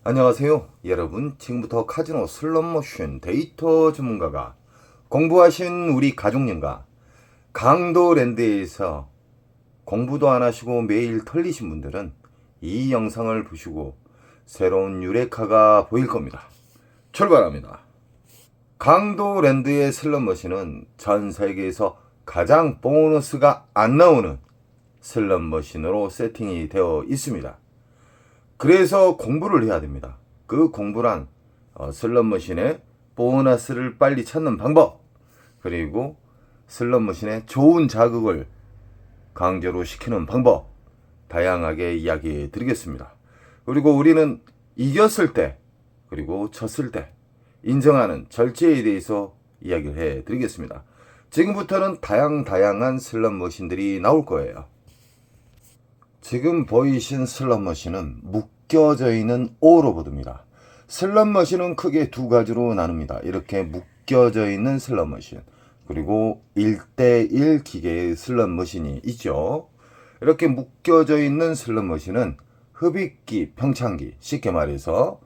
안녕하세요 여러분. 지금부터 카지노 슬롯머신 데이터 전문가가 공부하신 우리 가족님과 강도랜드에서 공부도 안 하시고 매일 털리신 분들은 이 영상을 보시고 새로운 유레카가 보일 겁니다. 출발합니다. 강도랜드의 슬롯머신은 전 세계에서 가장 보너스가 안 나오는 슬롯머신으로 세팅이 되어 있습니다. 그래서 공부를 해야 됩니다. 그 공부란 슬롯머신의 보너스를 빨리 찾는 방법, 그리고 슬롯머신의 좋은 자극을 강제로 시키는 방법, 다양하게 이야기해 드리겠습니다. 그리고 우리는 이겼을 때 그리고 졌을 때 인정하는 절제에 대해서 이야기를 해 드리겠습니다. 지금부터는 다양한 슬롯머신들이 나올 거예요. 지금 보이신 슬롯머신은 묶여져 있는 오로보드입니다. 슬롯머신은 크게 두 가지로 나눕니다. 이렇게 묶여져 있는 슬롯머신, 그리고 1대1 기계의 슬롯머신이 있죠. 이렇게 묶여져 있는 슬롯머신은 흡입기, 평창기, 쉽게 말해서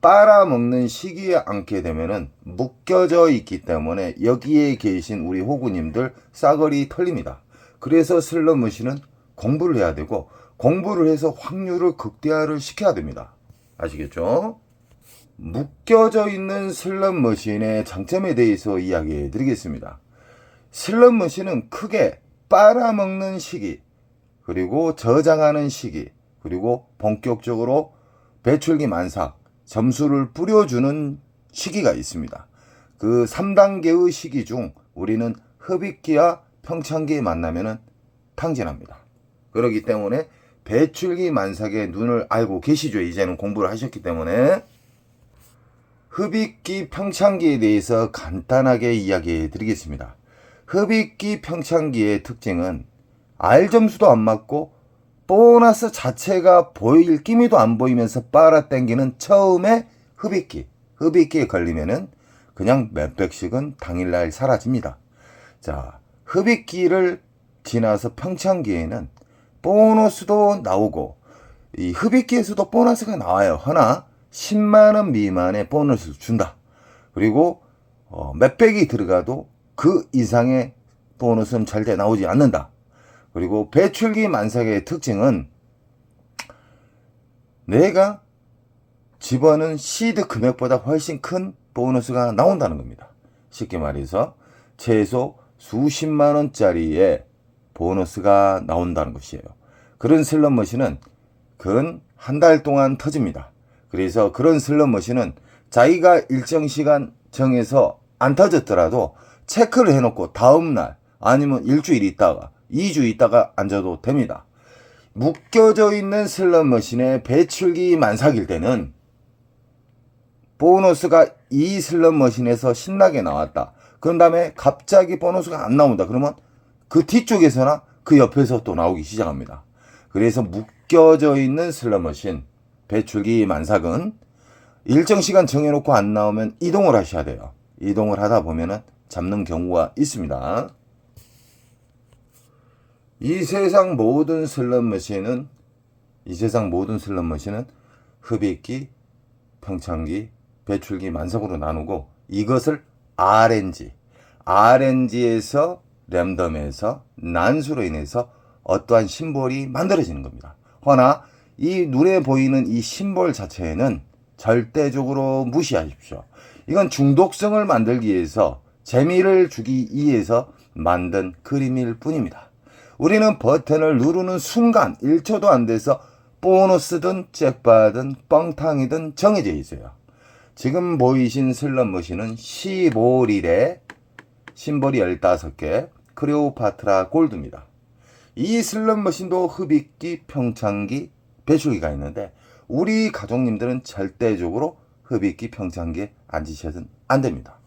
빨아먹는 시기에 앉게 되면은 묶여져 있기 때문에 여기에 계신 우리 호구님들 싸그리 털립니다. 그래서 슬롯머신은 공부를 해야 되고, 공부를 해서 확률을 극대화를 시켜야 됩니다. 아시겠죠? 묶여져 있는 슬롯머신의 장점에 대해서 이야기해 드리겠습니다. 슬롯머신은 크게 빨아먹는 시기, 그리고 저장하는 시기, 그리고 본격적으로 배출기 만삭, 점수를 뿌려주는 시기가 있습니다. 그 3단계의 시기 중 우리는 흡입기와 평창기에 만나면은 탕진합니다. 그렇기 때문에 배출기 만삭의 눈을 알고 계시죠? 이제는 공부를 하셨기 때문에. 흡입기, 평창기에 대해서 간단하게 이야기해 드리겠습니다. 흡입기, 평창기의 특징은 R점수도 안 맞고 보너스 자체가 보일 기미도 안 보이면서 빨아당기는 처음에 흡입기에 걸리면은 그냥 몇백씩은 당일날 사라집니다. 자, 흡입기를 지나서 평창기에는 보너스도 나오고 이 흡입기에서도 보너스가 나와요. 하나 10만원 미만의 보너스를 준다. 그리고 몇백이 들어가도 그 이상의 보너스는 절대 나오지 않는다. 그리고 배출기 만삭의 특징은 내가 집어넣은 시드 금액보다 훨씬 큰 보너스가 나온다는 겁니다. 쉽게 말해서 최소 수십만원짜리의 보너스가 나온다는 것이에요. 그런 슬롯머신은 근 한 달 동안 터집니다. 그래서 그런 슬롯머신은 자기가 일정 시간 정해서 안 터졌더라도 체크를 해놓고 다음날 아니면 일주일 있다가 2주 있다가 앉아도 됩니다. 묶여져 있는 슬롯머신의 배출기 만삭일 때는 보너스가 이 슬롯머신에서 신나게 나왔다. 그런 다음에 갑자기 보너스가 안 나온다. 그러면 그 뒤쪽에서나 그 옆에서 또 나오기 시작합니다. 그래서 묶여져 있는 슬롯머신 배출기 만삭은 일정 시간 정해놓고 안 나오면 이동을 하셔야 돼요. 이동을 하다 보면은 잡는 경우가 있습니다. 이 세상 모든 슬롯머신은 흡입기, 평창기, 배출기 만삭으로 나누고, 이것을 RNG에서 랜덤에서 난수로 인해서 어떠한 심볼이 만들어지는 겁니다. 허나 이 눈에 보이는 이 심볼 자체는 절대적으로 무시하십시오. 이건 중독성을 만들기 위해서, 재미를 주기 위해서 만든 그림일 뿐입니다. 우리는 버튼을 누르는 순간 1초도 안 돼서 보너스든 잭팟든 뻥탕이든 정해져 있어요. 지금 보이신 슬롯머신은 15릴에 심볼이 15개, 클레오파트라 골드입니다. 이 슬롯머신도 흡입기, 평창기, 배출기가 있는데 우리 가족님들은 절대적으로 흡입기, 평창기에 앉으셔서는 안 됩니다.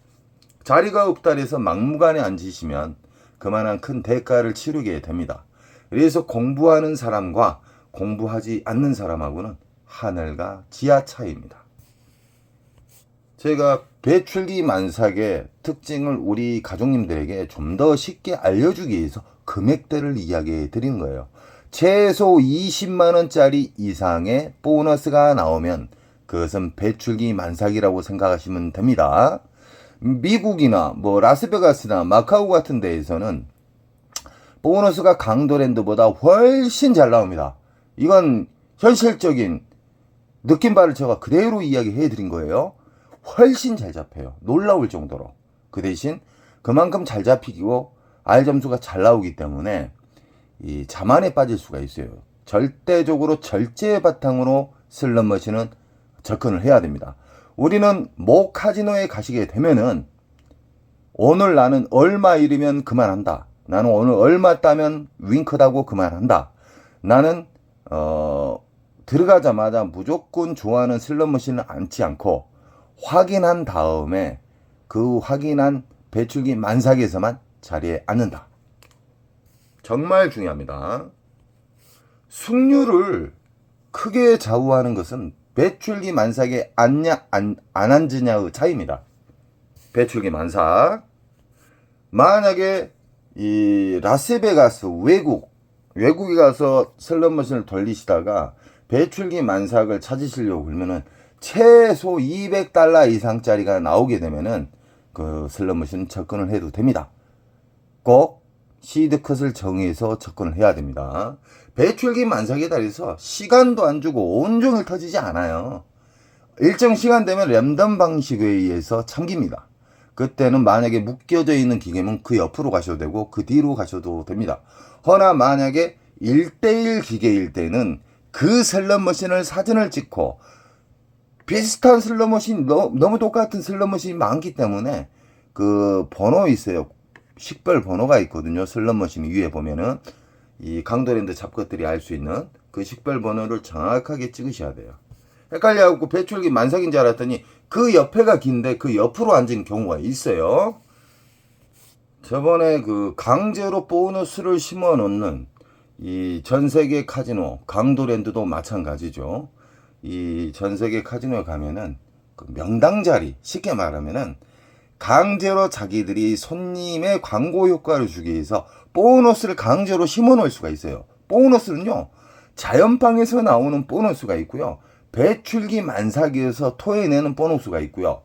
자리가 없다 해서 막무가내 앉으시면 그만한 큰 대가를 치르게 됩니다. 그래서 공부하는 사람과 공부하지 않는 사람하고는 하늘과 지하 차이입니다. 제가 배출기 만삭의 특징을 우리 가족님들에게 좀 더 쉽게 알려주기 위해서 금액대를 이야기해 드리는 거예요. 최소 20만원짜리 이상의 보너스가 나오면 그것은 배출기 만삭이라고 생각하시면 됩니다. 미국이나 뭐 라스베가스나 마카오 같은 데에서는 보너스가 강도랜드보다 훨씬 잘 나옵니다. 이건 현실적인 느낌바를 제가 그대로 이야기해 드린 거예요. 훨씬 잘 잡혀요. 놀라울 정도로. 그 대신 그만큼 잘 잡히고 R 점수가 잘 나오기 때문에 이 자만에 빠질 수가 있어요. 절대적으로 절제 바탕으로 슬롯머신은 접근을 해야 됩니다. 우리는 모 카지노에 가시게 되면은 오늘 나는 얼마 잃으면 그만한다. 나는 오늘 얼마 따면 윙크다고 그만한다. 나는 들어가자마자 무조건 좋아하는 슬롯머신을 앉지 않고 확인한 다음에 그 확인한 배출기 만삭에서만 자리에 앉는다. 정말 중요합니다. 승률을 크게 좌우하는 것은 배출기 만삭에 앉냐 안 앉으냐의 차이입니다. 배출기 만삭. 만약에 이 라스베가스 외국에 가서 슬롯머신을 돌리시다가 배출기 만삭을 찾으시려고 그러면은 최소 $200 이상짜리가 나오게 되면은 그 슬롯머신 접근을 해도 됩니다. 꼭 시드 컷을 정해서 접근을 해야 됩니다. 배출기 만삭에 달해서 시간도 안 주고 온종일 터지지 않아요. 일정 시간 되면 랜덤 방식에 의해서 참깁니다. 그때는 만약에 묶여져 있는 기계면 그 옆으로 가셔도 되고 그 뒤로 가셔도 됩니다. 허나 만약에 1대1 기계일 때는 그 슬롯머신을 사진을 찍고 비슷한 슬롯머신 너무 똑같은 슬롯머신이 많기 때문에 그 번호 있어요. 식별 번호가 있거든요. 슬롯머신 위에 보면은 이 강도랜드 잡것들이 알 수 있는 그 식별 번호를 정확하게 찍으셔야 돼요. 헷갈려갖고 배출기 만삭인 줄 알았더니 그 옆에가 긴데 그 옆으로 앉은 경우가 있어요. 저번에 그 강제로 보너스를 심어 놓는 이 전세계 카지노 강도랜드도 마찬가지죠. 이 전세계 카지노에 가면은 그 명당 자리, 쉽게 말하면은 강제로 자기들이 손님의 광고 효과를 주기 위해서 보너스를 강제로 심어 놓을 수가 있어요. 보너스는요, 자연방에서 나오는 보너스가 있고요, 배출기 만삭에서 토해내는 보너스가 있고요,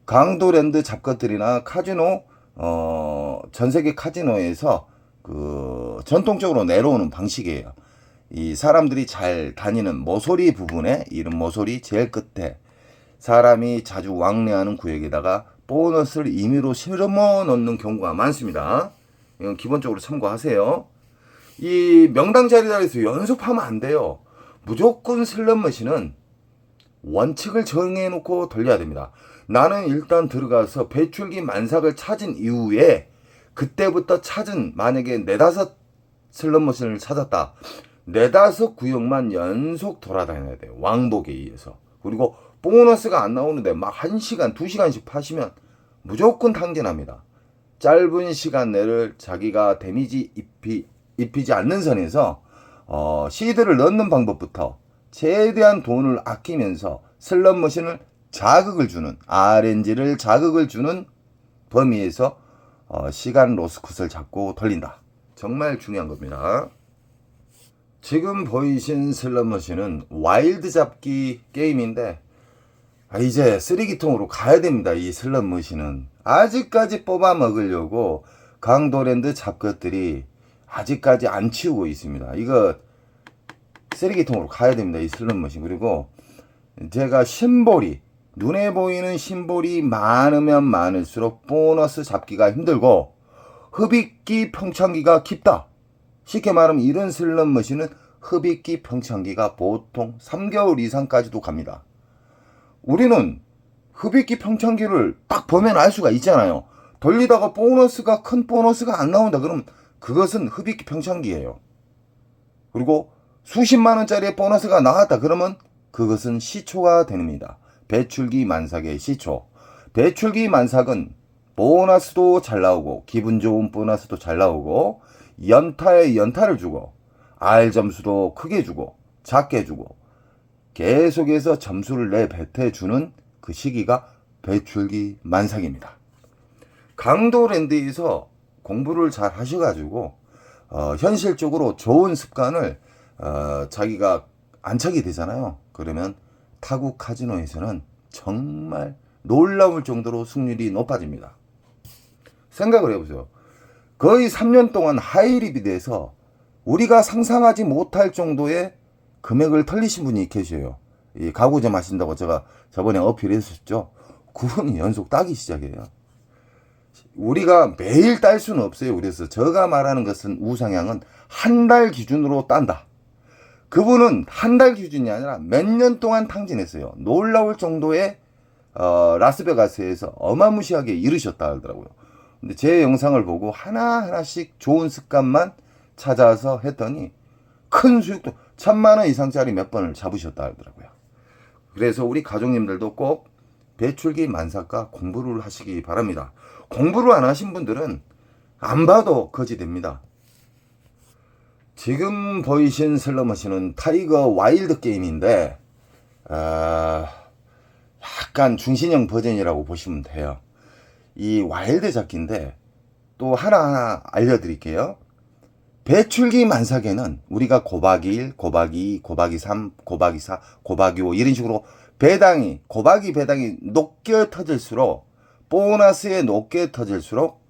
강도랜드 잡것들이나 카지노, 전세계 카지노에서 그 전통적으로 내려오는 방식이에요. 이 사람들이 잘 다니는 모서리 부분에, 이런 모서리 제일 끝에 사람이 자주 왕래하는 구역에다가 보너스를 임의로 실어 넣는 경우가 많습니다. 이건 기본적으로 참고하세요. 이 명당 자리에서 연습하면 안 돼요. 무조건 슬롯머신은 원칙을 정해놓고 돌려야 됩니다. 나는 일단 들어가서 배출기 만삭을 찾은 이후에 그때부터 찾은, 만약에 4-5 슬롯머신을 찾았다. 4-5 구역만 연속 돌아다녀야 돼요. 왕복에 의해서. 그리고 보너스가 안 나오는데 막 1시간, 2시간씩 파시면 무조건 탕진합니다. 짧은 시간 내를 자기가 데미지 입히지 않는 선에서 시드를 넣는 방법부터 최대한 돈을 아끼면서 슬롯머신을 자극을 주는, RNG를 자극을 주는 범위에서 시간 로스컷을 잡고 돌린다. 정말 중요한 겁니다. 지금 보이신 슬롯머신은 와일드 잡기 게임인데 이제 쓰레기통으로 가야 됩니다. 이 슬롯머신은 아직까지 뽑아 먹으려고 강도랜드 잡것들이 아직까지 안 치우고 있습니다. 이거 쓰레기통으로 가야 됩니다. 이 슬롯머신. 그리고 제가 심볼이, 눈에 보이는 심볼이 많으면 많을수록 보너스 잡기가 힘들고 흡입기 평창기가 깊다. 쉽게 말하면 이런 슬롯머신은 흡입기 평창기가 보통 3개월 이상까지도 갑니다. 우리는 흡입기 평창기를 딱 보면 알 수가 있잖아요. 돌리다가 보너스가, 큰 보너스가 안 나온다 그러면 그것은 흡입기 평창기예요. 그리고 수십만 원짜리의 보너스가 나왔다 그러면 그것은 시초가 됩니다. 배출기 만삭의 시초. 배출기 만삭은 보너스도 잘 나오고 기분 좋은 보너스도 잘 나오고 연타에 연타를 주고 R 점수도 크게 주고 작게 주고 계속해서 점수를 내뱉어주는 그 시기가 배출기 만삭입니다. 강도랜드에서 공부를 잘 하셔가지고 현실적으로 좋은 습관을 자기가 안착이 되잖아요. 그러면 타국 카지노에서는 정말 놀라울 정도로 승률이 높아집니다. 생각을 해보세요. 거의 3년 동안 하이리비드에서 우리가 상상하지 못할 정도의 금액을 털리신 분이 계셔요. 이 가구점 하신다고 제가 저번에 어필했었죠. 9분이 연속 따기 시작해요. 우리가 매일 딸 수는 없어요. 그래서 제가 말하는 것은 우상향은 한 달 기준으로 딴다. 그분은 한 달 기준이 아니라 몇 년 동안 탕진했어요. 놀라울 정도의 라스베가스에서 어마무시하게 이르셨다 하더라고요. 근데 제 영상을 보고 하나하나씩 좋은 습관만 찾아서 했더니 큰 수익도 1000만원 이상짜리 몇 번을 잡으셨다 하더라고요. 그래서 우리 가족님들도 꼭 배출기 만삭과 공부를 하시기 바랍니다. 공부를 안 하신 분들은 안 봐도 거지 됩니다. 지금 보이신 슬롯머신은 타이거 와일드 게임인데 약간 중신형 버전이라고 보시면 돼요. 이 와일드 잡기인데 또 하나하나 알려드릴게요. 배출기 만삭에는 우리가 곱하기 1, 곱하기 2, 곱하기 3, 곱하기 4, 곱하기 5 이런 식으로 배당이 곱하기 배당이 높게 터질수록 보너스에 높게 터질수록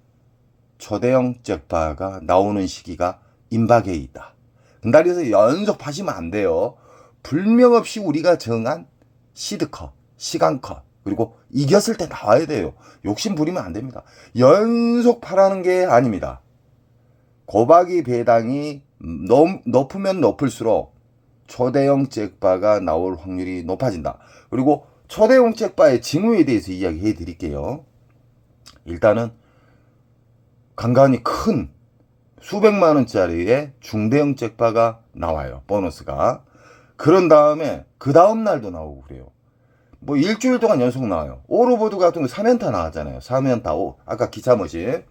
초대형 잭팟가 나오는 시기가 임박해 있다. 그래서 연속 파시면 안 돼요. 불명 없이 우리가 정한 시드컷, 시간컷 그리고 이겼을 때 나와야 돼요. 욕심 부리면 안 됩니다. 연속 파라는 게 아닙니다. 곱하기 배당이 높으면 높을수록 초대형 잭팟가 나올 확률이 높아진다. 그리고 초대형 잭팟의 징후에 대해서 이야기해 드릴게요. 일단은 간간히 큰 수백만 원짜리의 중대형 잭팟가 나와요. 보너스가. 그런 다음에 그 다음 날도 나오고 그래요. 뭐 일주일 동안 연속 나와요. 오로보드 같은 거 3연타 나왔잖아요. 3연타 아까 기차 머신.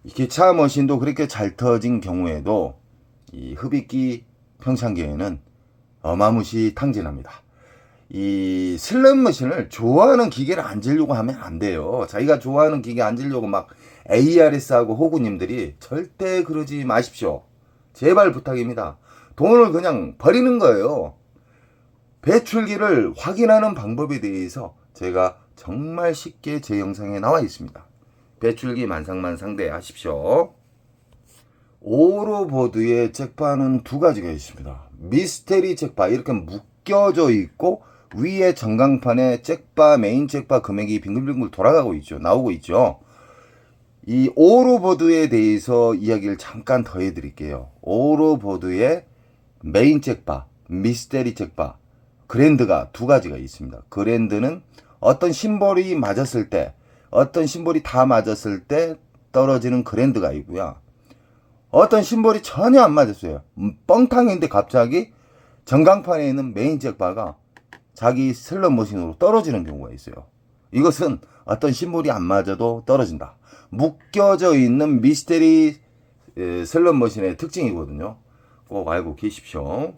이 기차 머신도 그렇게 잘 터진 경우에도 이 흡입기 평창기에는 어마무시 탕진합니다. 이 슬롯 머신을 좋아하는 기계를 앉으려고 하면 안 돼요. 자기가 좋아하는 기계 앉으려고 막 ARS하고 호구님들이 절대 그러지 마십시오. 제발 부탁입니다. 돈을 그냥 버리는 거예요. 배출기를 확인하는 방법에 대해서 제가 정말 쉽게 제 영상에 나와 있습니다. 배출기 만삭만 상대하십시오. 오로보드의 잭팟은 두 가지가 있습니다. 미스테리 잭팟 이렇게 묶여져 있고 위에 전광판에 잭팟 메인 잭팟 금액이 빙글빙글 돌아가고 있죠. 나오고 있죠. 이 오로보드에 대해서 이야기를 잠깐 더 해드릴게요. 오로보드의 메인 잭팟, 미스테리 잭팟, 그랜드가 두 가지가 있습니다. 그랜드는 어떤 심볼이 맞았을 때, 어떤 심볼이 다 맞았을 때 떨어지는 그랜드가 있고요. 어떤 심볼이 전혀 안 맞았어요. 뻥탕인데 갑자기 전광판에 있는 메인 잭팟가 자기 슬롯 머신으로 떨어지는 경우가 있어요. 이것은 어떤 심볼이 안 맞아도 떨어진다. 묶여져 있는 미스테리 슬롯 머신의 특징이거든요. 꼭 알고 계십시오.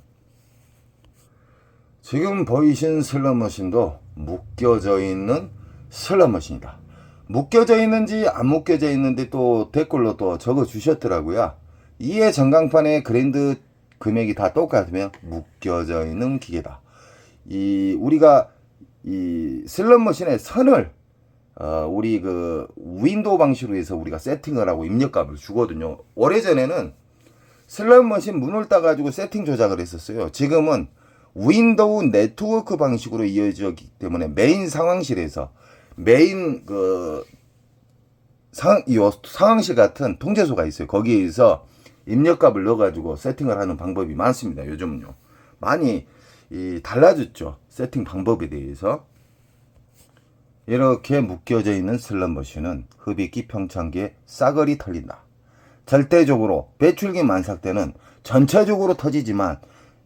지금 보이신 슬롯 머신도 묶여져 있는 슬롯 머신이다. 묶여져 있는지 안 묶여져 있는지 또 댓글로 또 적어 주셨더라고요. 이에 전광판의 그랜드 금액이 다 똑같으면 묶여져 있는 기계다. 우리가 이 슬롯 머신의 선을 우리 그 윈도우 방식으로 해서 우리가 세팅을 하고 입력값을 주거든요. 오래전에는 슬롯 머신 문을 따가지고 세팅 조작을 했었어요. 지금은 윈도우 네트워크 방식으로 이어지기 때문에 메인 상황실에서 메인 상황실 같은 통제소가 있어요. 거기에서 입력값을 넣어가지고 세팅을 하는 방법이 많습니다. 요즘은요. 많이 달라졌죠. 세팅 방법에 대해서. 이렇게 묶여져 있는 슬롯 머신은 흡입기 평창기에 싸그리 털린다. 절대적으로 배출기 만삭 때는 전체적으로 터지지만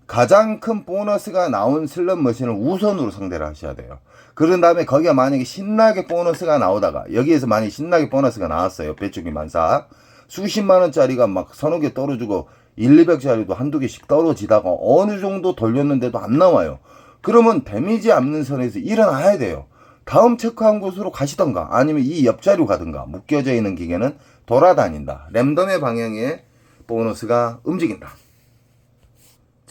가장 큰 보너스가 나온 슬롯 머신을 우선으로 상대를 하셔야 돼요. 그런 다음에 거기가 만약에 신나게 보너스가 나오다가 여기에서 만약에 신나게 보너스가 나왔어요. 배출기 만삭. 수십만 원짜리가 막 서너 개 떨어지고 200짜리도 한두 개씩 떨어지다가 어느 정도 돌렸는데도 안 나와요. 그러면 데미지 않는 선에서 일어나야 돼요. 다음 체크한 곳으로 가시던가 아니면 이 옆자리로 가든가. 묶여져 있는 기계는 돌아다닌다. 랜덤의 방향에 보너스가 움직인다.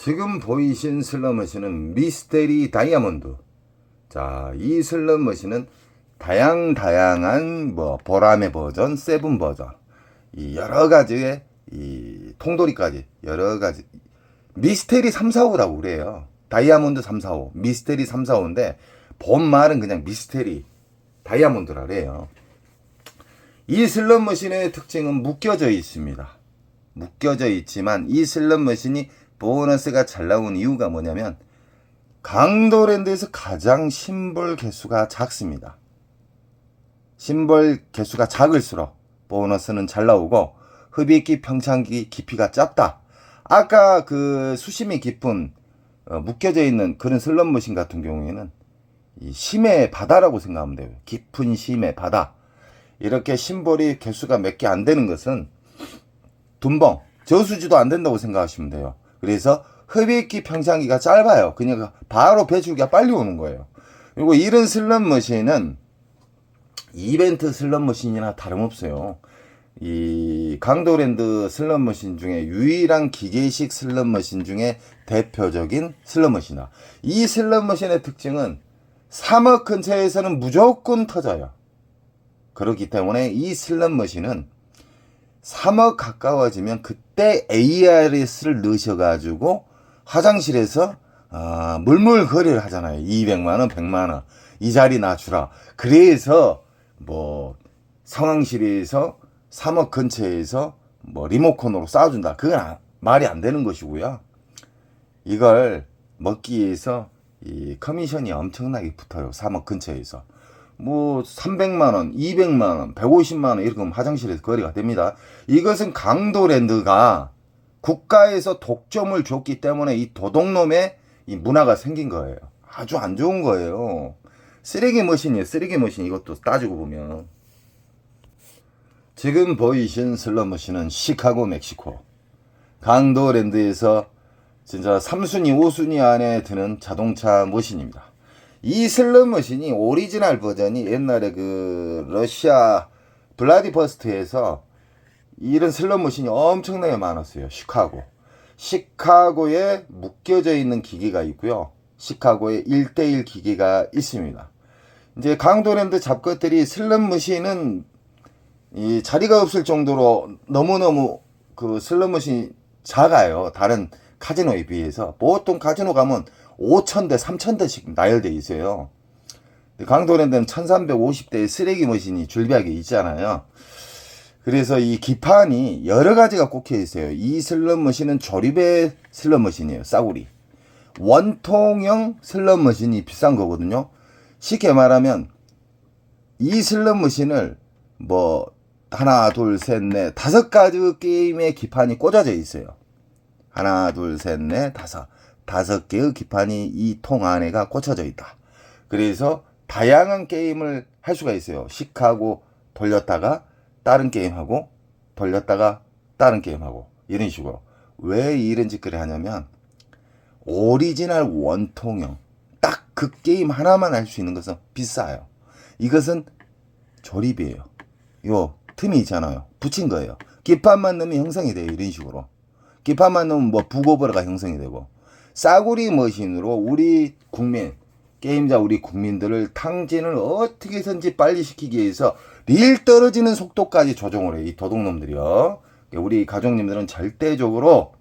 지금 보이신 슬롯머신은 미스테리 다이아몬드. 자, 이 슬롯머신은 다양한 뭐 보라매 버전, 세븐 버전, 이 여러 가지의 이 통돌이까지 여러 가지 미스테리 3, 4, 5라고 그래요. 다이아몬드 3, 4, 5, 미스테리 3, 4, 5인데 본 말은 그냥 미스테리 다이아몬드라 그래요. 이 슬롯머신의 특징은 묶여져 있습니다. 묶여져 있지만 이 슬롯머신이 보너스가 잘 나온 이유가 뭐냐면 강도랜드에서 가장 심볼 개수가 작습니다. 심볼 개수가 작을수록 보너스는 잘 나오고 흡입기 평창기 깊이가 짧다. 아까 그 수심이 깊은 묶여져 있는 그런 슬롯머신 같은 경우에는 이 심의 바다라고 생각하면 돼요. 깊은 심의 바다. 이렇게 심볼이 개수가 몇 개 안 되는 것은 둔벙, 저수지도 안 된다고 생각하시면 돼요. 그래서 흡입기 평창기가 짧아요. 그냥 바로 배출기가 빨리 오는 거예요. 그리고 이런 슬롯머신은 이벤트 슬롯머신이나 다름없어요. 이 강도랜드 슬롯머신 중에 유일한 기계식 슬롯머신 중에 대표적인 슬롯머신이다. 이 슬롯머신의 특징은 3억 근처에서는 무조건 터져요. 그렇기 때문에 이 슬롯머신은 3억 가까워지면 그때 ARS를 넣으셔가지고 화장실에서 물물거리를 하잖아요. 200만원, 100만원. 이 자리 놔주라. 그래서 뭐 상황실에서 3억 근처에서 뭐 리모컨으로 쏴준다. 그건 말이 안 되는 것이고요. 이걸 먹기 위해서 이 커미션이 엄청나게 붙어요. 3억 근처에서. 뭐 300만원, 200만원, 150만원 이렇게 하면 화장실에서 거래가 됩니다. 이것은 강도랜드가 국가에서 독점을 줬기 때문에 이 도둑놈의 이 문화가 생긴 거예요. 아주 안 좋은 거예요. 쓰레기 머신이에요. 쓰레기 머신. 이것도 따지고 보면 지금 보이신 슬롯머신은 시카고 멕시코 강도랜드에서 진짜 3순위 5순위 안에 드는 자동차 머신입니다. 이 슬롯머신이 오리지널 버전이 옛날에 그 러시아 블라디버스트에서 이런 슬롯머신이 엄청나게 많았어요. 시카고에 묶여져 있는 기계가 있고요. 시카고에 1대1 기계가 있습니다. 이제 강도랜드 잡것들이 슬롯머신은 이 자리가 없을 정도로 너무너무 그 슬롯머신이 작아요. 다른 카지노에 비해서. 보통 카지노 가면 5,000대, 3,000대씩 나열돼 있어요. 강도랜드는 1,350대의 쓰레기 머신이 줄비하게 있잖아요. 그래서 이 기판이 여러 가지가 꽂혀 있어요. 이 슬롯머신은 조립의 슬롯머신이에요. 싸구리. 원통형 슬롯머신이 비싼 거거든요. 쉽게 말하면 이 슬롯머신을 뭐 하나, 둘, 셋, 넷, 5가지 게임의 기판이 꽂아져 있어요. 하나, 둘, 셋, 넷, 5개의 기판이 이 통 안에가 꽂혀져 있다. 그래서 다양한 게임을 할 수가 있어요. 시카고 돌렸다가 다른 게임하고 돌렸다가 다른 게임하고 이런 식으로. 왜 이런 짓거리 하냐면 오리지널 원통형 딱 그 게임 하나만 할 수 있는 것은 비싸요. 이것은 조립이에요. 요 틈이 있잖아요. 붙인 거예요. 기판만 넣으면 형성이 돼요. 이런 식으로. 기판만 넣으면 뭐 북오버가 형성이 되고. 싸구리 머신으로 우리 국민, 게임자 우리 국민들을 탕진을 어떻게든지 빨리 시키기 위해서 릴 떨어지는 속도까지 조정을 해요. 이 도둑놈들이요. 우리 가족님들은 절대적으로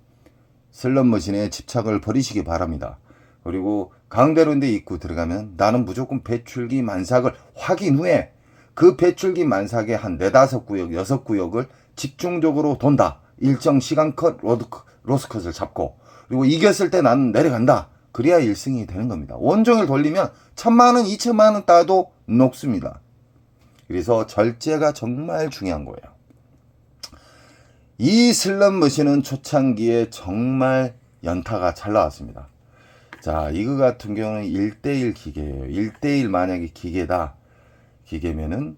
슬롯머신에 집착을 버리시기 바랍니다. 그리고 강대로인데 입구 들어가면 나는 무조건 배출기 만삭을 확인 후에 그 배출기 만삭의 한 4, 5구역, 6구역을 집중적으로 돈다. 일정 시간컷 로스컷을 잡고 그리고 이겼을 때 나는 내려간다. 그래야 1승이 되는 겁니다. 원종을 돌리면 1,000만원, 2,000만원 따도 녹습니다. 그래서 절제가 정말 중요한 거예요. 이 슬롯머신은 초창기에 정말 연타가 잘 나왔습니다. 자, 이거 같은 경우는 1대1 기계예요. 1대1 만약에 기계면은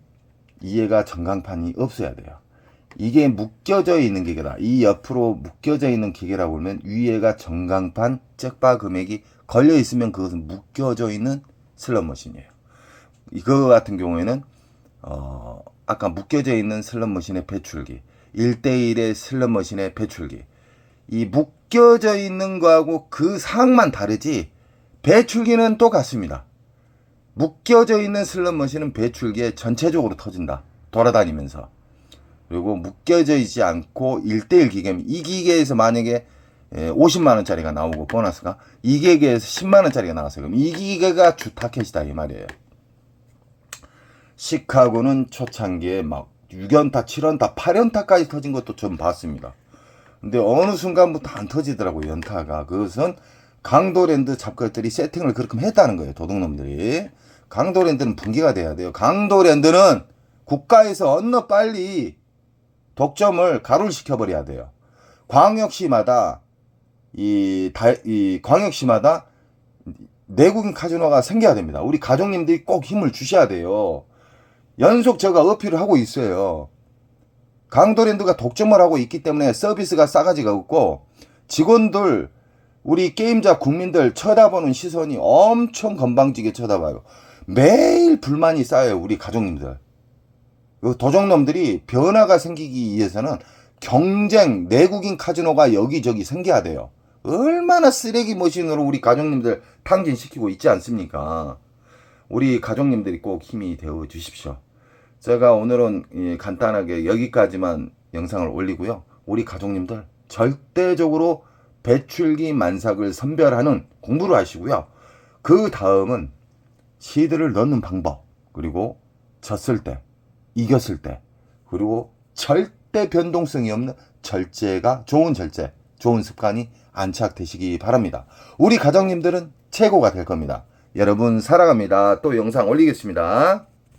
이해가 전광판이 없어야 돼요. 이게 묶여져 있는 기계다. 이 옆으로 묶여져 있는 기계라고 하면 위에가 전광판 잭바 금액이 걸려 있으면 그것은 묶여져 있는 슬롯머신이에요. 이거 같은 경우에는 아까 묶여져 있는 슬롯머신의 배출기, 1대1의 슬롯머신의 배출기, 이 묶여져 있는 거하고 그 사항만 다르지 배출기는 똑같습니다. 묶여져 있는 슬롯머신은 배출기에 전체적으로 터진다. 돌아다니면서. 그리고 묶여져 있지 않고 1대1 기계면 이 기계에서 만약에 50만원짜리가 나오고 보너스가 이 기계에서 10만원짜리가 나왔어요. 그럼 이 기계가 주 타켓이다 이 말이에요. 시카고는 초창기에 막 6연타, 7연타, 8연타까지 터진 것도 좀 봤습니다. 근데 어느 순간부터 안 터지더라고요, 연타가. 그것은 강도랜드 잡것들이 세팅을 그렇게 했다는 거예요, 도둑놈들이. 강도랜드는 분개가 돼야 돼요. 강도랜드는 국가에서 얼른 빨리 독점을 가루를 시켜버려야 돼요. 광역시마다 광역시마다 내국인 카지노가 생겨야 됩니다. 우리 가족님들이 꼭 힘을 주셔야 돼요. 연속 제가 어필을 하고 있어요. 강도랜드가 독점을 하고 있기 때문에 서비스가 싸가지가 없고 직원들 우리 게임자 국민들 쳐다보는 시선이 엄청 건방지게 쳐다봐요. 매일 불만이 쌓여요. 우리 가족님들. 도적놈들이 변화가 생기기 위해서는 경쟁 내국인 카지노가 여기저기 생겨야 돼요. 얼마나 쓰레기 머신으로 우리 가족님들 탕진시키고 있지 않습니까? 우리 가족님들이 꼭 힘이 되어 주십시오. 제가 오늘은 간단하게 여기까지만 영상을 올리고요. 우리 가족님들 절대적으로 배출기 만삭을 선별하는 공부를 하시고요. 그 다음은 시드를 넣는 방법, 그리고 졌을 때, 이겼을 때, 그리고 절대 변동성이 없는 절제가 좋은 절제, 좋은 습관이 안착되시기 바랍니다. 우리 가족님들은 최고가 될 겁니다. 여러분 사랑합니다. 또 영상 올리겠습니다.